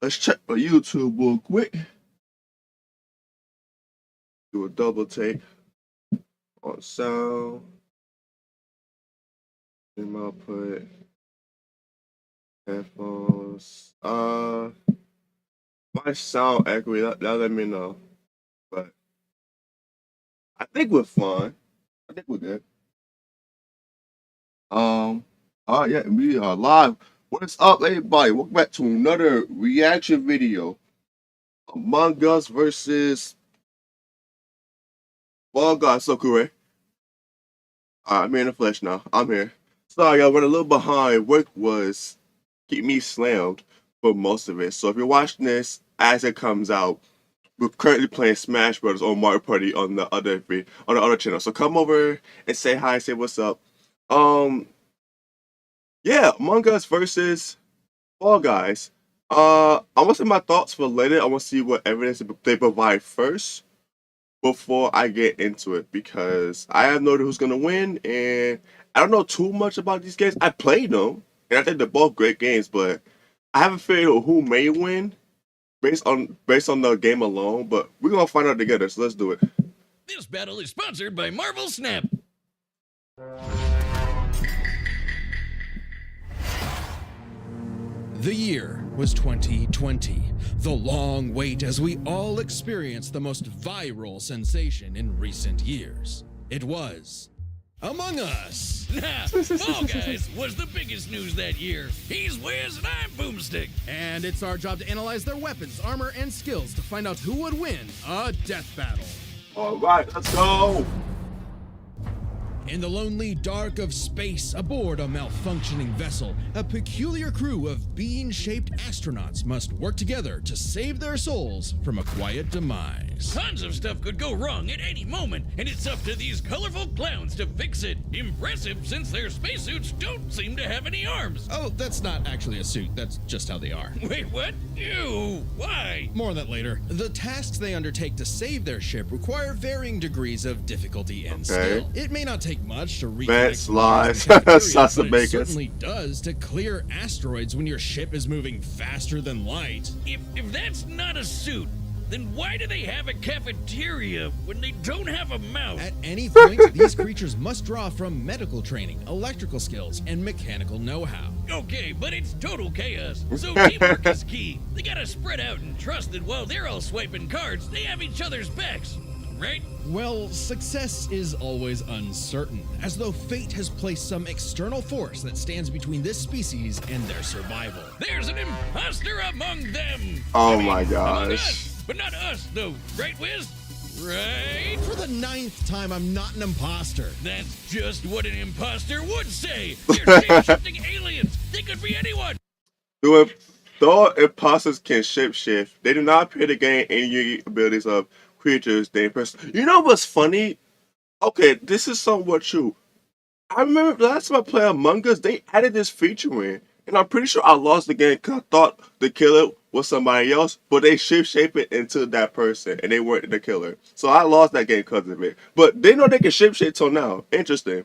Let's check my YouTube real quick. Do a double take on sound. Zoom output. Headphones. My sound accurate. That let me know. But I think we're fine. I think we're good. Yeah, we are live. What's up, everybody? Welcome back to another reaction video. Among Us versus Fall Guys. So cool, right? I'm here in the flesh now. I'm here. Sorry, I went a little behind. Work was keep me slammed for most of it. So if you're watching this as it comes out, we're currently playing Smash Brothers or Mario Party on the other channel. So come over and say hi, say what's up. Yeah, Among Us versus Fall Guys. I want to say my thoughts for later. I want to see what evidence they provide first before I get into it because I have no idea who's gonna win, and I don't know too much about these games. I played them, and I think they're both great games, but I have a feeling of who may win based on the game alone. But we're gonna find out together. So let's do it. This battle is sponsored by Marvel Snap. The year was 2020, the long wait as we all experienced the most viral sensation in recent years. It was Among Us. Fall Guys was the biggest news that year. He's Wiz and I'm Boomstick. And it's our job to analyze their weapons, armor, and skills to find out who would win a death battle. All right, let's go. In the lonely dark of space, aboard a malfunctioning vessel, a peculiar crew of bean-shaped astronauts must work together to save their souls from a quiet demise. Tons of stuff could go wrong at any moment, and it's up to these colorful clowns to fix it. Impressive since their spacesuits don't seem to have any arms. Oh, that's not actually a suit, that's just how they are. Wait, what? Ew, why? More on that later. The tasks they undertake to save their ship require varying degrees of difficulty and skill. It may not take much to That's lies. Sauce Sauce it bacon. certainly does to clear asteroids when your ship is moving faster than light. If that's not a suit, then why do they have a cafeteria when they don't have a mouth? At any point, these creatures must draw from medical training, electrical skills, and mechanical know-how. Okay, but it's total chaos, so teamwork is key. They gotta spread out and trust that while they're all swiping cards, they have each other's backs, right? Well, success is always uncertain, as though fate has placed some external force that stands between this species and their survival. There's an imposter among them! Oh my among gosh. us, but not us, though, right, Wiz? Right? For the 9th time, I'm not an imposter. That's just what an imposter would say! They're shape-shifting aliens! They could be anyone! Though imposters can shapeshift, they do not appear to gain any unique abilities of creatures they impress. You know what's funny? Okay, this is somewhat true. I remember the last time I played Among Us, they added this feature in, and I'm pretty sure I lost the game because I thought the killer was somebody else, but they shape it into that person, and they weren't the killer. So I lost that game because of it. But they know they can shape till now. Interesting.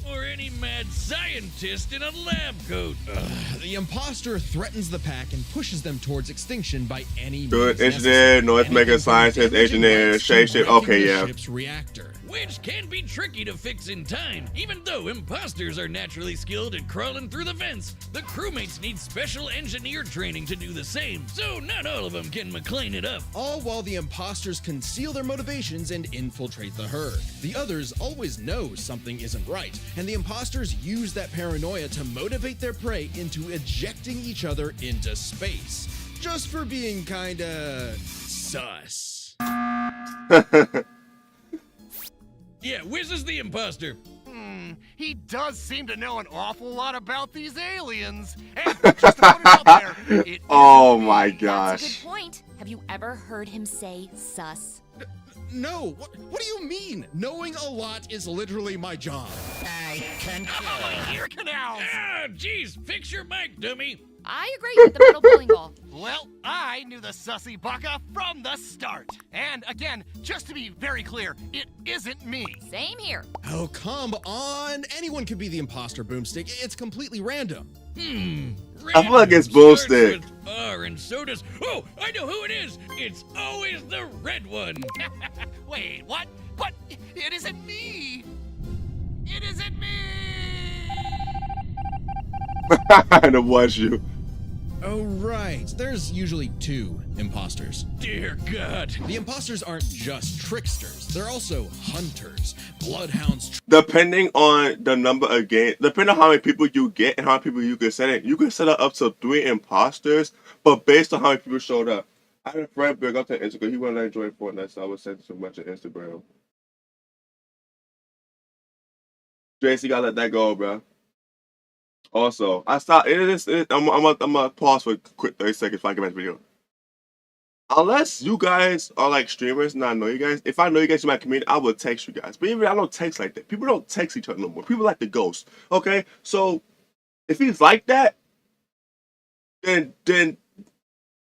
Or any mad scientist in a lab coat. The imposter threatens the pack and pushes them towards extinction by any Good means engineer, necessary. noise maker, Anything from scientist, damaging engineer, lights to shapeshift. breaking Okay, the yeah. ship's reactor. Which can be tricky to fix in time. Even though imposters are naturally skilled at crawling through the vents, the crewmates need special engineer training to do the same, so not all of them can McLean it up. All while the imposters conceal their motivations and infiltrate the herd. The others always know something isn't right, and the imposters use that paranoia to motivate their prey into ejecting each other into space. Just for being kinda sus. Yeah, Wiz is the imposter. He does seem to know an awful lot about these aliens. And just to put it out there, it Oh isn't my me. That's a gosh. good point. Have you ever heard him say sus? No, what do you mean? Knowing a lot is literally my job. Ear canals. Ah, jeez, fix your mic, dummy. I agree with the metal bowling ball. Well, I knew the sussy baka from the start. And again, just to be very clear, it isn't me. Same here. Oh, come on. Anyone could be the imposter, Boomstick. It's completely random. I feel like it's boosted. R and so does. Oh, I know who it is. It's always the red one. Wait, what? What? It isn't me! It isn't me! It was you. Oh, right. There's usually 2 imposters. Dear God. The imposters aren't just tricksters, they're also hunters, bloodhounds. Depending on the number of games, depending on how many people you get and how many people you can set it, you can set up to 3 imposters, but based on how many people showed up. I had a friend bring up to Instagram, he wanted to join Fortnite, so I was sending so much on Instagram. Jace, you gotta let that go, bro. Also, I stopped. I'm gonna pause for a quick 30 seconds before I get back to the video. Unless you guys are like streamers and I know you guys, if I know you guys in my community, I will text you guys. But even I don't text like that. People don't text each other no more. People like the ghost. Okay, so if he's like that, then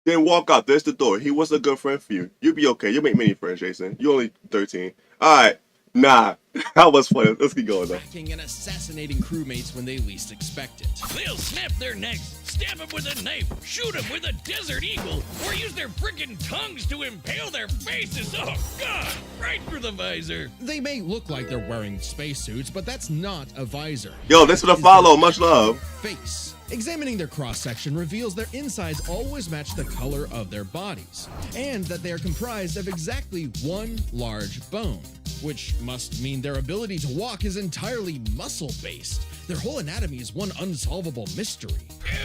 walk out. There's the door. He was a good friend for you. You'll be okay. You'll make many friends, Jason. You're only 13. All right. Nah, that was funny. Let's keep going though. Attacking and assassinating crewmates when they least expect it. They'll snap their necks, stab them with a knife, shoot them with a desert eagle, or use their freaking tongues to impale their faces. Oh, God! Right through the visor. They may look like they're wearing spacesuits, but that's not a visor. Yo, this is a follow. Much love. Face. Examining their cross-section reveals their insides always match the color of their bodies, and that they are comprised of exactly one large bone, which must mean their ability to walk is entirely muscle-based. Their whole anatomy is one unsolvable mystery.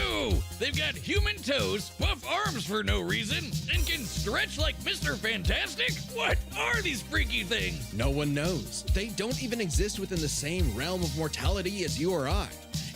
Ew! They've got human toes, buff arms for no reason, and can stretch like Mr. Fantastic? What are these freaky things? No one knows. They don't even exist within the same realm of mortality as you or I.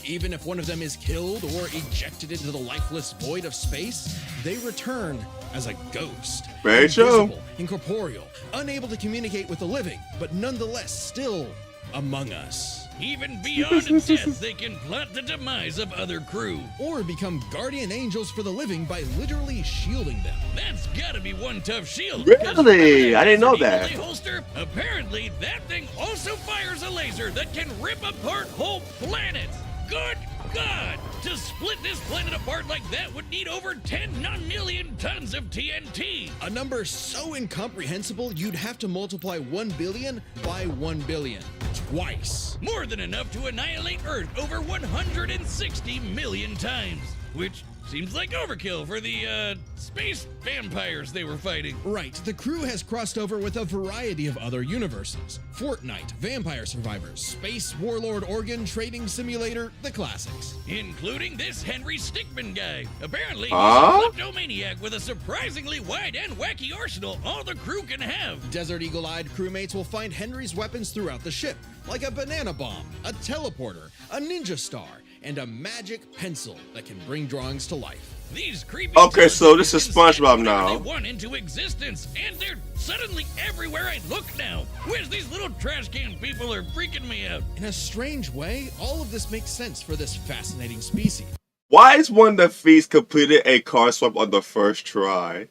Even if one of them is killed or ejected into the lifeless void of space, they return as a ghost. Very true. Invisible, incorporeal, unable to communicate with the living, but nonetheless still among us. Even beyond death, they can plot the demise of other crew. Or become guardian angels for the living by literally shielding them. That's gotta be one tough shield. Really? I didn't know Desert that. Eagle holster, apparently that thing also fires a laser that can rip apart whole planets. Good God! To split this planet apart like that would need over 10 non-million tons of TNT! A number so incomprehensible you'd have to multiply 1 billion by 1 billion. Twice. More than enough to annihilate Earth over 160 million times. Which seems like overkill for the, space vampires they were fighting. Right, the crew has crossed over with a variety of other universes. Fortnite, Vampire Survivors, Space Warlord Organ Trading Simulator, the classics. Including this Henry Stickmin guy. Apparently, he's Huh? a kleptomaniac with a surprisingly wide and wacky arsenal all the crew can have. Desert Eagle-eyed crewmates will find Henry's weapons throughout the ship, like a banana bomb, a teleporter, a ninja star, and a magic pencil that can bring drawings to life. These creepy Okay, so this is can stand SpongeBob whatever now. They want into existence, and they're suddenly everywhere I look now. Where's these little trash can people are freaking me out? In a strange way, all of this makes sense for this fascinating species. Why is one that feast completed a card swap on the first try?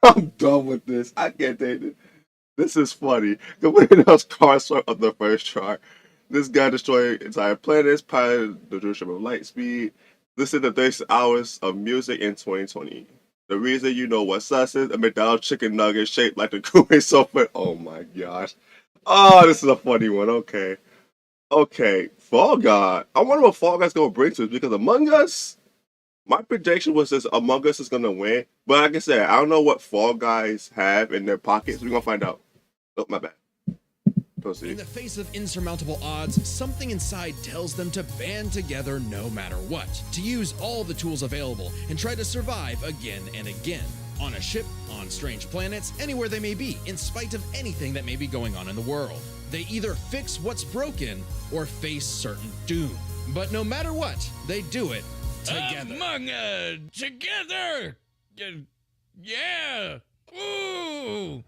I'm done with this. I can't take it. This is funny. Completed a card swap on the first try. This guy destroyed entire planets, piloted the direction of light speed. Listened to 36 hours of music in 2020. The reason you know what sus is, a McDonald's chicken nugget shaped like the Kool-Aid sofa. Oh my gosh. Oh, this is a funny one. Okay. Okay. Fall Guy. I wonder what Fall Guy's gonna bring to us because Among Us, my prediction was this Among Us is gonna win. But like I said, I don't know what Fall Guys have in their pockets. We're gonna find out. Oh, my bad. In Proceed. the face of insurmountable odds, something inside tells them to band together no matter what, to use all the tools available and try to survive again and again. On a ship, on strange planets, anywhere they may be, in spite of anything that may be going on in the world. They either fix what's broken or face certain doom. But no matter what, they do it together. Among us, together! Yeah! Ooh!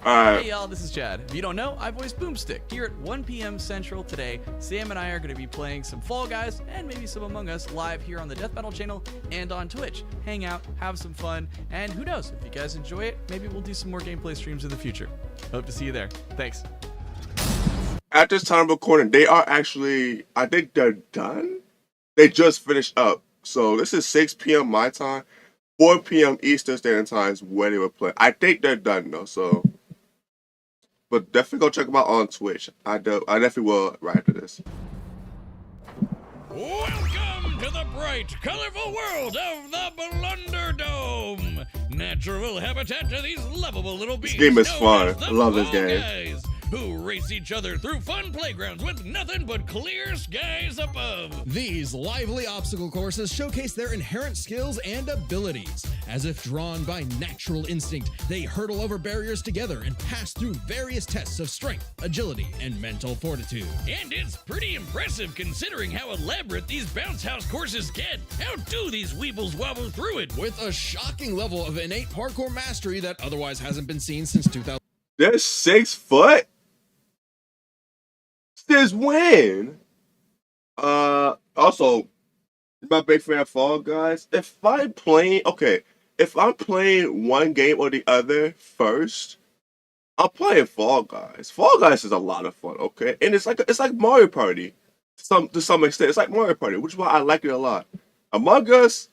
Alright. Hey y'all, this is Chad. If you don't know, I voice Boomstick. Here at 1 p.m. Central today, Sam and I are going to be playing some Fall Guys and maybe some Among Us live here on the Death Battle channel and on Twitch. Hang out, have some fun, and who knows, if you guys enjoy it, maybe we'll do some more gameplay streams in the future. Hope to see you there. Thanks. at this time of recording, they are actually, I think they're done. They just finished up. So this is 6 p.m. my time, 4 p.m. Eastern Standard Time is when they were playing. I think they're done though. So, but definitely go check them out on Twitch. I definitely will right after this. Welcome to the bright, colorful world of the Blunder Dome, natural habitat to these lovable little beings. This game is known fun. as the I love this Fall game. Guys, who race each other through fun playgrounds with nothing but clear skies above. These lively obstacle courses showcase their inherent skills and abilities. As if drawn by natural instinct, they hurdle over barriers together and pass through various tests of strength, agility, and mental fortitude. And it's pretty impressive considering how elaborate these bounce house courses get. How do these weebles wobble through it? With a shocking level of innate parkour mastery that otherwise hasn't been seen since 2000. They're 6 foot. Since when? Also, I'm a big fan of Fall Guys. If I'm playing one game or the other first, I'm playing Fall Guys. Fall Guys is a lot of fun, okay? And it's like Mario Party. To some extent. It's like Mario Party, which is why I like it a lot. Among Us,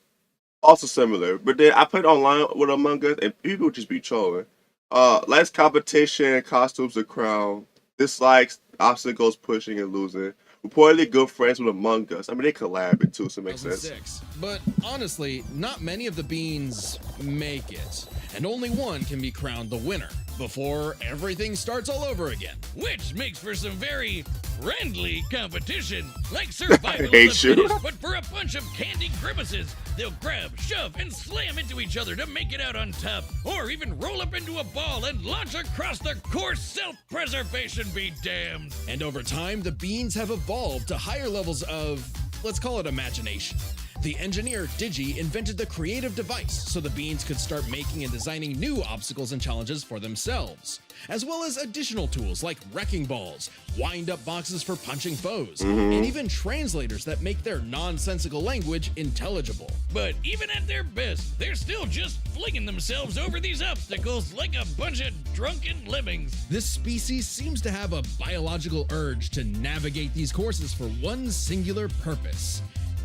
also similar. But then I played online with Among Us and people just be trolling. Less competition, costumes to crown, dislikes, obstacles, pushing and losing. Reportedly good friends with Among Us. I mean, they collab too, so it makes sense. 2006. But honestly, not many of the beans make it, and only one can be crowned the winner before everything starts all over again. Which makes for some very friendly competition, like survival of hate the you. fittest, but for a bunch of candy grimaces. They'll grab, shove, and slam into each other to make it out on top, or even roll up into a ball and launch across the course. Self-preservation be damned. And over time, the beans have evolved to higher levels of, let's call it imagination. The engineer Digi invented the creative device so the beans could start making and designing new obstacles and challenges for themselves, as well as additional tools like wrecking balls, wind-up boxes for punching foes, and even translators that make their nonsensical language intelligible. But even at their best, they're still just flinging themselves over these obstacles like a bunch of drunken lemmings. This species seems to have a biological urge to navigate these courses for one singular purpose: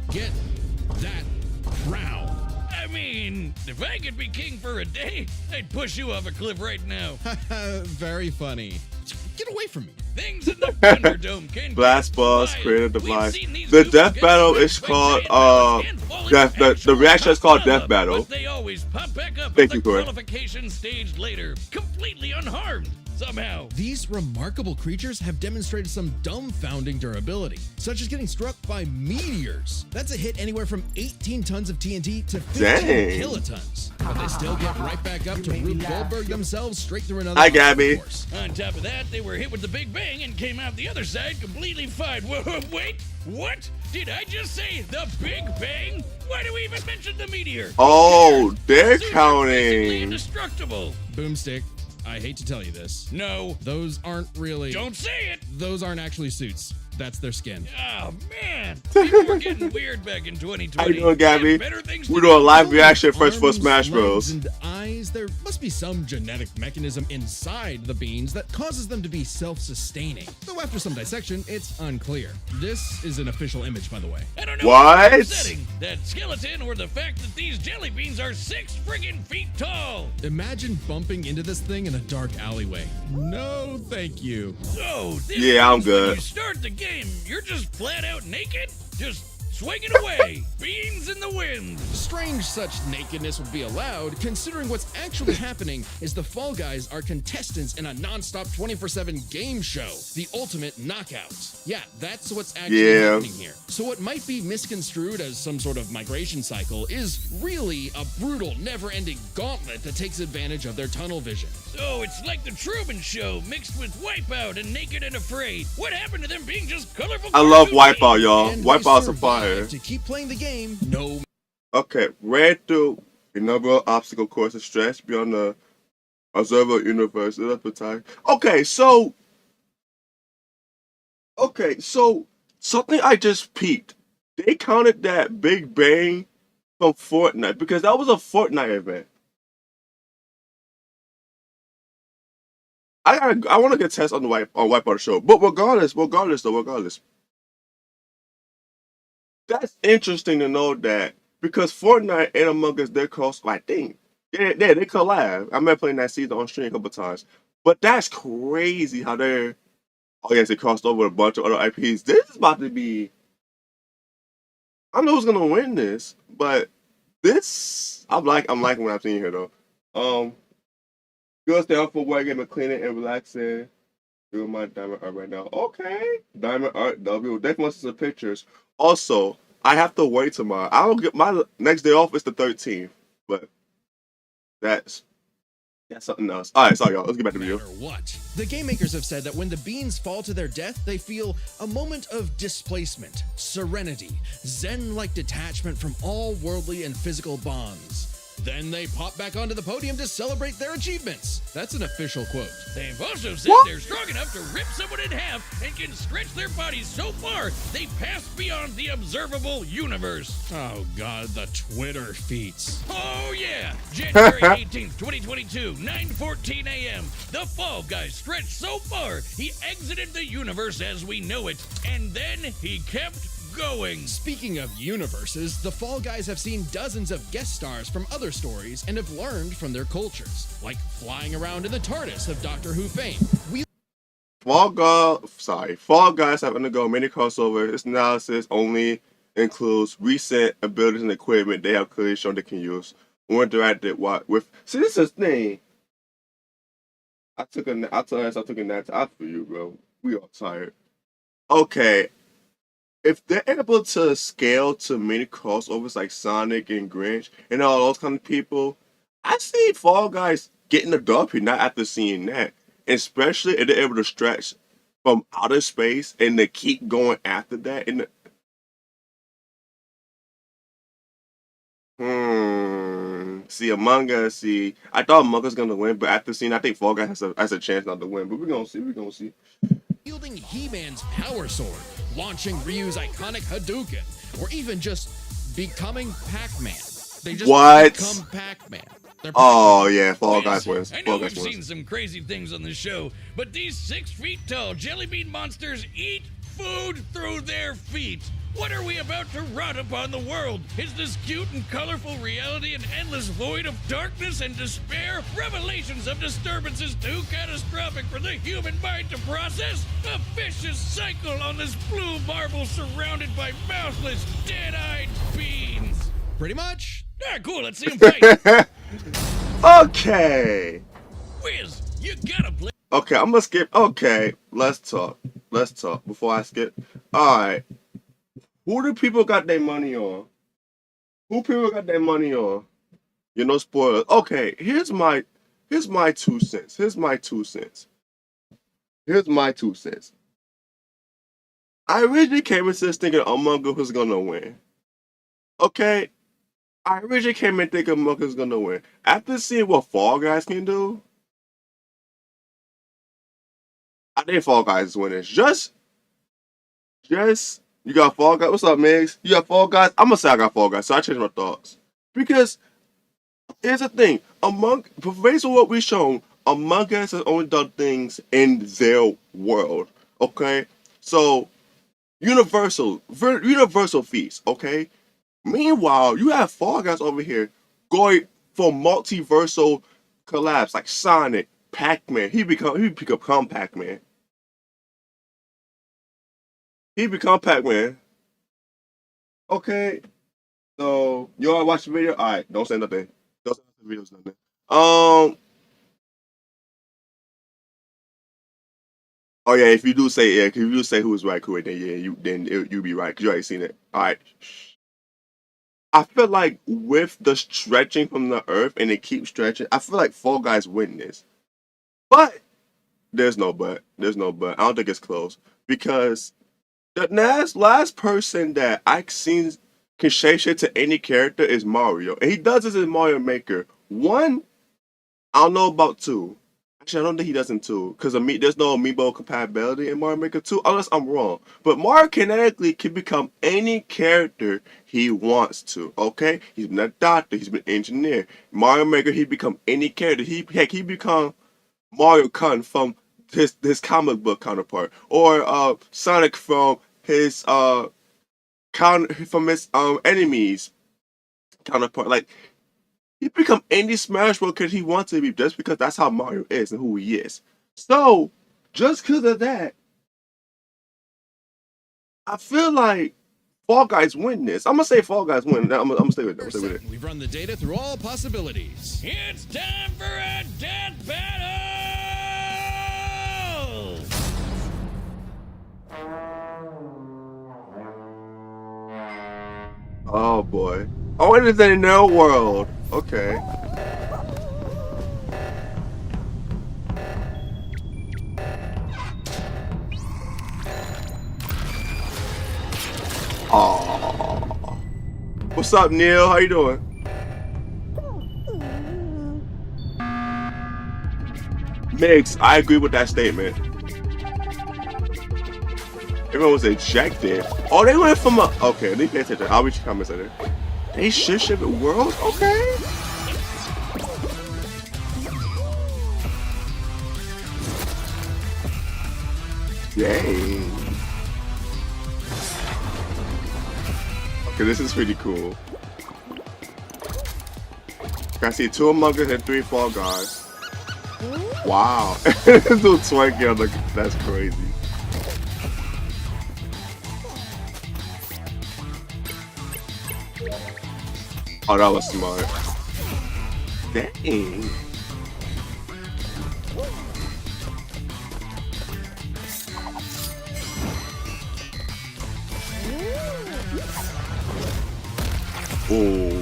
get that crown. I mean, if I could be king for a day, I'd push you off a cliff right now. Very funny. Get away from me. Things in the Thunderdome can Blast get Balls, wild. creative We've device. seen these The groups death get battle smacked is by called giant powers and fall into the actual reaction is called lava, Death Battle. But they always pop back up Thank at you, the Corey. qualification stage later, completely unharmed. Somehow. These remarkable creatures have demonstrated some dumbfounding durability, such as getting struck by meteors. That's a hit anywhere from 18 tons of TNT to 15 Dang. kilotons. But they still get right back up to Rube Goldberg themselves straight through another Hi, obstacle Gabby. course. On top of that, they were hit with the Big Bang and came out the other side completely fine. Whoa, wait, what? Did I just say the Big Bang? Why do we even mention the meteor? Oh, they're Suits are basically counting. indestructible. Boomstick, I hate to tell you this. No, Those aren't really. don't say it. Those aren't actually suits. That's their skin. Oh man, people were getting weird back in 2020. How you doing, Gabby? Had better things to We're do. doing live reaction first for Arms, Smash legs, Bros. and eyes. There must be some genetic mechanism inside the beans that causes them to be self-sustaining. Though after some dissection, it's unclear. This is an official image, by the way. I don't know What? what's upsetting, that skeleton or the fact that these jelly beans are 6 friggin' feet tall. Imagine bumping into this thing in a dark alleyway. No, thank you. So, this Yeah, I'm means when good. you start the game, you're just flat out naked? Just swinging away, beans in the wind. Strange such nakedness would be allowed, considering what's actually happening is the Fall Guys are contestants in a non-stop 24/7 game show, the Ultimate Knockout. Yeah, that's what's actually Yeah. happening here. So what might be misconstrued as some sort of migration cycle is really a brutal, never-ending gauntlet that takes advantage of their tunnel vision. So it's like the Truman Show mixed with Wipeout and Naked and Afraid. What happened to them being just colorful? I love cartoon Wipeout, y'all. And they Wipeout's a survive fire. to keep playing the game, no Okay, ran through a number of obstacle courses stretched beyond the observer universe. Okay, so something I just peeped. They counted that Big Bang from Fortnite because that was a Fortnite event. I want to get tests on the Wipeout show. But regardless, that's interesting to know that because Fortnite and Among Us they're cross. I think they collab. I remember playing that season on stream a couple times. But that's crazy how they're. Oh yes, they crossed over a bunch of other IPs. This is about to be. I don't know who's gonna win this, but this I'm liking what I'm seeing here though. Go stay off for work, get cleaning and relaxing. Doing my diamond art right now. Okay, diamond art W. Definitely wants some pictures. Also, I have to wait tomorrow. I don't get my next day off is the 13th, but that's something else. All right, sorry y'all. Let's get back to the video. matter what. The game makers have said that when the beans fall to their death, they feel a moment of displacement, serenity, zen-like detachment from all worldly and physical bonds. Then they pop back onto the podium to celebrate their achievements. That's an official quote. They've also said they're strong enough to rip someone in half and can stretch their bodies so far they pass beyond the observable universe. Oh god, the Twitter feats. Oh yeah! January 18th, 2022, 9:14 a.m. The Fall Guy stretched so far he exited the universe as we know it, and then he kept going. Speaking of universes, the Fall Guys have seen dozens of guest stars from other stories and have learned from their cultures, like flying around in the TARDIS of Doctor Who fame. Fall Guys have undergone many crossovers. This analysis only includes recent abilities and equipment they have clearly shown they can use. Or interacted with. See, this is the thing. I took a nap for you, bro. We all tired. Okay. If they're able to scale to many crossovers like Sonic and Grinch and all those kind of people, I see Fall Guys getting the dub here, not after seeing that. Especially if they're able to stretch from outer space and they keep going after that. See, Among Us, I thought Among Us was going to win, but after seeing, I think Fall Guys has a chance not to win. But we're going to see. Wielding He-Man's power sword, launching Ryu's iconic Hadouken, or even just becoming Pac-Man. They just become Pac-Man. Oh yeah, Fall Guys wins. I know we've seen some crazy things on the show, but these 6 feet tall jelly bean monsters eat food through their feet. What are we about to rot upon the world? Is this cute and colorful reality an endless void of darkness and despair? Revelations of disturbances too catastrophic for the human mind to process? A vicious cycle on this blue marble surrounded by mouthless, dead-eyed beans. Pretty much. Ah, cool, let's see them fight. Okay. Wiz, you gotta play. Okay, I'm gonna skip. Okay, let's talk before I skip. All right. Who do people got their money on? Who people got their money on? You know, spoilers. Okay, here's my 2 cents. I originally came into this thinking Among Us was gonna win. Okay, I originally came in thinking Among Us was gonna win. After seeing what Fall Guys can do, I think Fall Guys is winning. Just. You got Fall Guys? What's up, Migs? You got Fall Guys? I'm gonna say I got Fall Guys, so I changed my thoughts. Because here's the thing, based on what we've shown, Among Us has only done things in their world. Okay? So universal feats, okay? Meanwhile, you have Fall Guys over here going for multiversal collabs like Sonic, Pac-Man. He become Pac-Man. He become Pac-Man. Okay. So you all watch the video? Alright, don't say nothing. Don't say the video's nothing. Oh yeah, if you do say who's right, cool, then yeah, you be right, because you already seen it. Alright. I feel like with the stretching from the earth and it keeps stretching, I feel like Fall Guys win this. But there's no but. I don't think it's close. Because the last person that I've seen can shape shit to any character is Mario. And he does this in Mario Maker. 1, I don't know about 2. Actually, I don't think he does in 2. Because there's no amiibo compatibility in Mario Maker 2, unless I'm wrong. But Mario kinetically can become any character he wants to. Okay? He's been a doctor, he's been an engineer. Mario Maker, he become any character. He become Mario Kart from his comic book counterpart, or Sonic from his enemies counterpart. Like he become any Smash Bros. Because he wants to be, just because that's how Mario is and who he is. So just because of that, I feel like Fall Guys win this. I'm gonna say Fall Guys win. I'm gonna stay with it. I'm gonna stay with it. We've run the data through all possibilities. It's time for a death battle! Oh boy. Oh, it is in their world. Okay. Oh. What's up, Neil? How you doing? Mix, I agree with that statement. Everyone was ejected. Oh, they went from a. Okay, let me pay attention. I'll read your comments later. They ship it worlds? Okay. Dang. Okay, this is pretty cool. I see 2 Among Us and 3 Fall Guys. Wow. This little twanky on the. That's crazy. Oh, that was smart. Dang. Oh.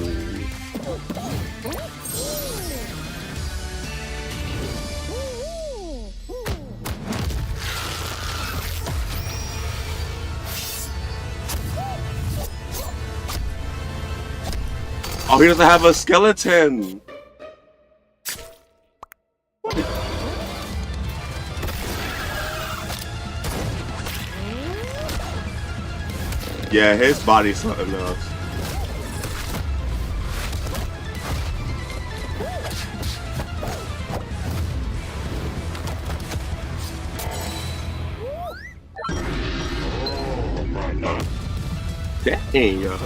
Oh, he doesn't have a skeleton. Yeah, his body's something else. Dang, yo.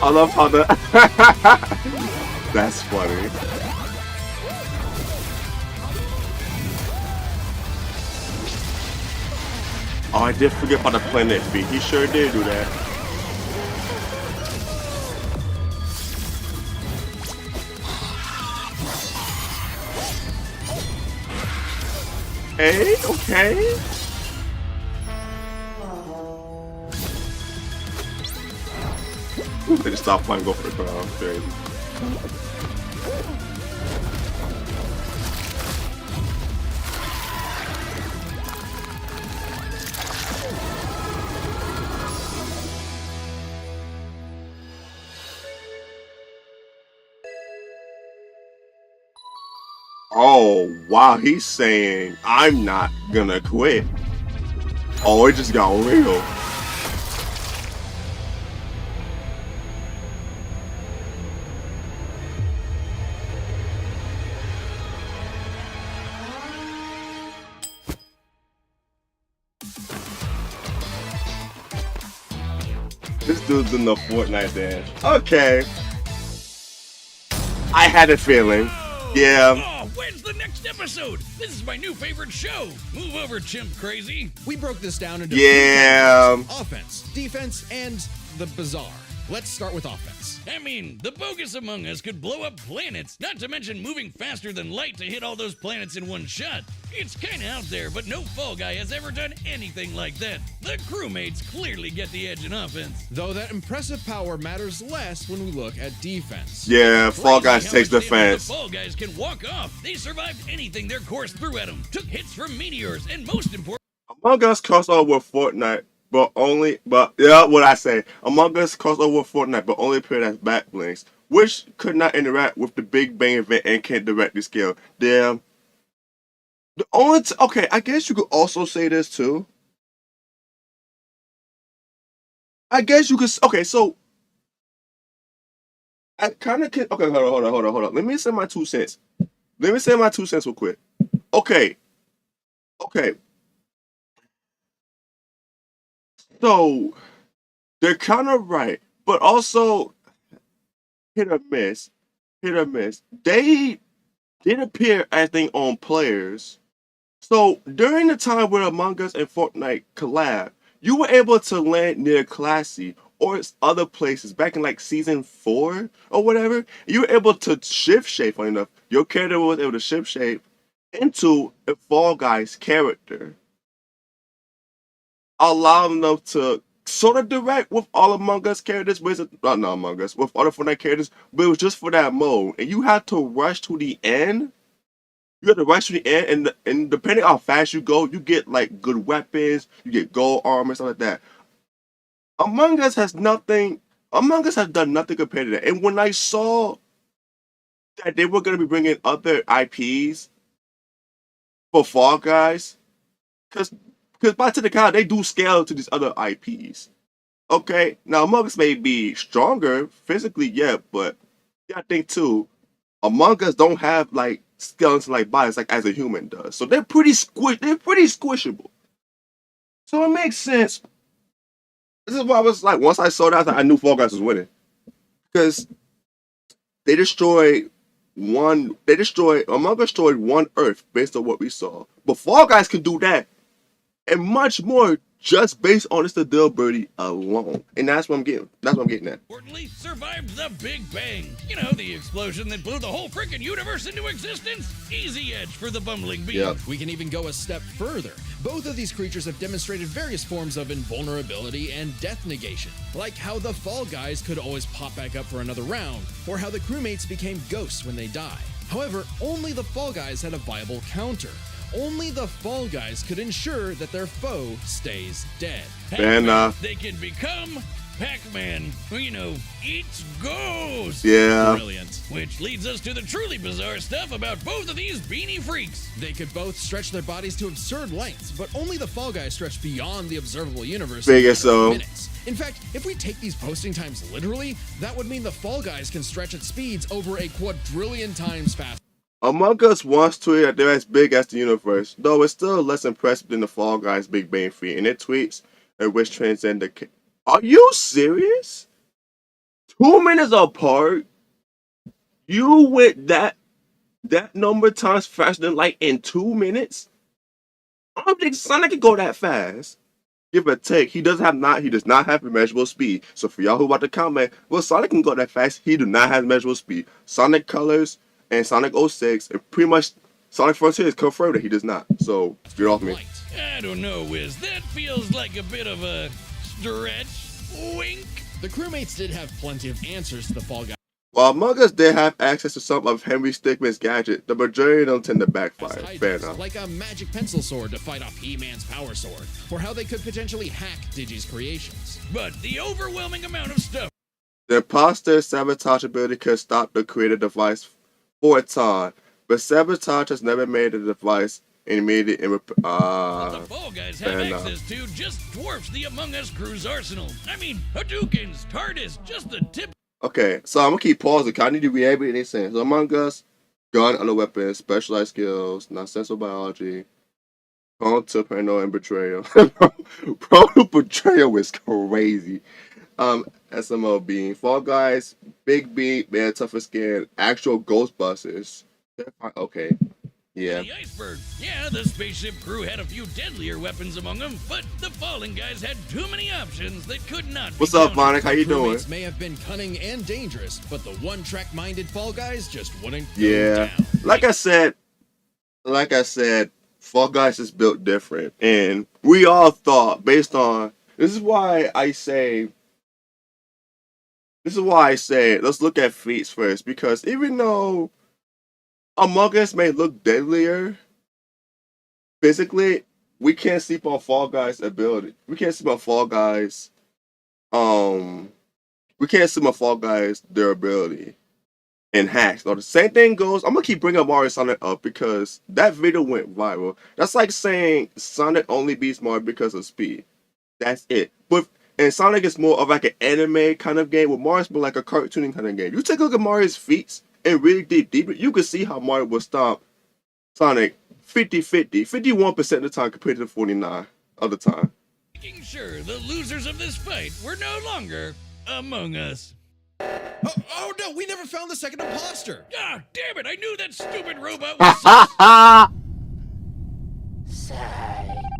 I love how the that's funny. Oh, I did forget about the planet feet. He sure did do that. Hey, okay. They just stop playing, go for the crown. Crazy. Oh, wow, he's saying, I'm not gonna quit. Oh, it just got real. This dude's doing the Fortnite dance. Okay. I had a feeling. Yeah. Oh, when's the next episode? This is my new favorite show. Move over, Chimp Crazy. We broke this down into Yeah. offense, defense, and the bizarre. Let's start with offense. I mean, the bogus Among Us could blow up planets, not to mention moving faster than light to hit all those planets in one shot. It's kinda out there, but no Fall Guy has ever done anything like that. The crewmates clearly get the edge in offense. Though that impressive power matters less when we look at defense. Yeah, Fall Guys Crazy takes how much damage defense. The Fall Guys can walk off. They survived anything their course threw at them, took hits from meteors, and most important, Among Us crossover with Fortnite, what I say. Among Us crossover with Fortnite, but only appeared as back blinks, which could not interact with the Big Bang event and can't directly scale. Damn. The only okay, I guess you could also say this too. I guess you could. Okay, so I kind of can. Okay, hold on. Let me say my 2 cents. Let me say my 2 cents real quick. Okay, okay. So they're kind of right, but also hit or miss. Hit or miss. They did appear as their own players. So during the time where Among Us and Fortnite collab, you were able to land near Classy or other places back in like season 4 or whatever. You were able to shift shape. Funny enough, your character was able to shift shape into a Fall Guys character, allowing them to sort of direct with all Among Us characters, but not Among Us, with other Fortnite characters, but it was just for that mode, and you had to rush to the end. You have to rush to the end, and depending on how fast you go, you get like good weapons, you get gold armor, stuff like that. Among Us has nothing. Among Us has done nothing compared to that. And when I saw that they were going to be bringing other IPs for Fall Guys, because by technicality they do scale to these other IPs. Okay, now Among Us may be stronger physically, yeah, but yeah, I think too, Among Us don't have like skeleton like bodies like as a human does. So they're pretty squishable. So it makes sense. This is why I was like, once I saw that, I knew Fall Guys was winning. Because Among Us destroyed one Earth based on what we saw. But Fall Guys can do that and much more just based on this Birdie alone. And that's what I'm getting. That's what I'm getting at. Importantly, survived the Big Bang. You know, the explosion that blew the whole freaking universe into existence. Easy edge for the bumbling bee. Yep. We can even go a step further. Both of these creatures have demonstrated various forms of invulnerability and death negation, like how the Fall Guys could always pop back up for another round, or how the crewmates became ghosts when they die. However, only the Fall Guys had a viable counter. Only the Fall Guys could ensure that their foe stays dead. And They can become Pac-Man, who, you know, eats ghosts. yeah. Brilliant. Which leads us to the truly bizarre stuff about both of these beanie freaks. They could both stretch their bodies to absurd lengths, but only the Fall Guys stretch beyond the observable universe Figure in a matter of so. minutes. In fact, if we take these posting times literally, that would mean the Fall Guys can stretch at speeds over a quadrillion times faster. Among Us once tweeted that they're as big as the universe, though it's still less impressive than the Fall Guys Big Bang feat, and it tweets in which transcend the. Are you serious? 2 minutes apart, you went that number of times faster than like in 2 minutes? I don't think Sonic can go that fast. Give or take, he does not have immeasurable speed. So for y'all who about to comment, well, Sonic can go that fast. He do not have measurable speed. Sonic Colors and Sonic 06, and pretty much Sonic Frontiers confirmed that he does not. So get off me. Light. I don't know, Wiz. That feels like a bit of a stretch. Wink. The crewmates did have plenty of answers to the Fall Guys. While Among Us did have access to some of Henry Stickmin's gadget, the majority of them tend to backfire. Hydras, Fair enough. like a magic pencil sword to fight off He-Man's power sword, or how they could potentially hack Digi's creations. But the overwhelming amount of stuff. The imposter sabotage ability could stop the created device for a time, but sabotage has never made the device immediate in The Fall Guys have fair enough. access to just dwarfs the Among Us crew's arsenal. I mean, Hadoukens, TARDIS, just the tip. Okay, so I'm gonna keep pausing because I need to be able to make sense. So Among Us, gun, other weapons, specialized skills, nonsensical biology, prone to paranoia and betrayal. Prone to betrayal is crazy. SMO being Fall Guys, Big B, Man Tougher Skin, actual Ghostbusters. Okay, yeah. The iceberg. Yeah, the spaceship crew had a few deadlier weapons among them, but the Fallen Guys had too many options that could not be What's up, counted. Monica? How you doing? Crewmates may have been cunning and dangerous, but the one-track minded Fall Guys just wouldn't go Yeah. down. Like I said, Fall Guys is built different, and we all thought based on this is why I say let's look at feats first, because even though Among Us may look deadlier physically, we can't sleep on Fall Guys' ability. We can't sleep on Fall Guys. We can't sleep on Fall Guys' durability and hacks. Now the same thing goes. I'm gonna keep bringing Mario Sonic up because that video went viral. That's like saying Sonic only beats Mario because of speed. That's it. But And Sonic is more of like an anime kind of game, with Mario's more like a cartooning kind of game. You take a look at Mario's feats and really dig deep, you can see how Mario will stomp Sonic 50-50, 51% of the time compared to the 49 of the time. Making sure the losers of this fight were no longer among us. Oh no, we never found the second imposter. Ah, damn it! I knew that stupid robot was.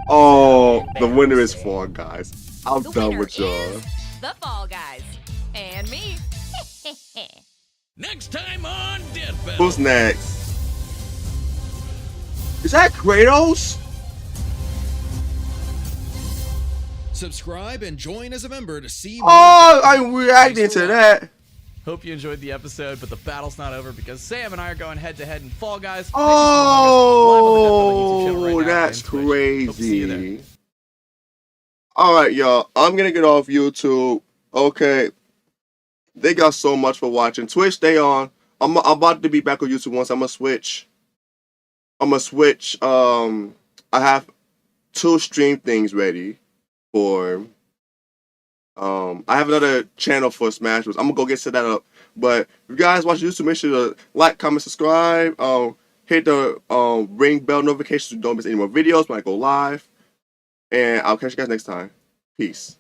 Oh, the winner is Fall Guys. I'm The done winner with y'all. is the Fall Guys. And me. Next time on Death Battle. Who's next? Is that Kratos? Subscribe and join as a member to see more. Oh, I'm reacting to that. Hope you enjoyed the episode, but the battle's not over because Sam and I are going head to head in Fall Guys. Oh, that's crazy. All right, y'all. I'm gonna get off YouTube. Okay. They got so much for watching. Twitch, stay on. I'm about to be back on YouTube once. I'm gonna switch. I have 2 stream things ready for. I have another channel for Smash Bros. I'm gonna go get set that up. But if you guys watch YouTube, make sure to like, comment, subscribe. Hit the ring bell notifications so you don't miss any more videos when I go live. And I'll catch you guys next time. Peace.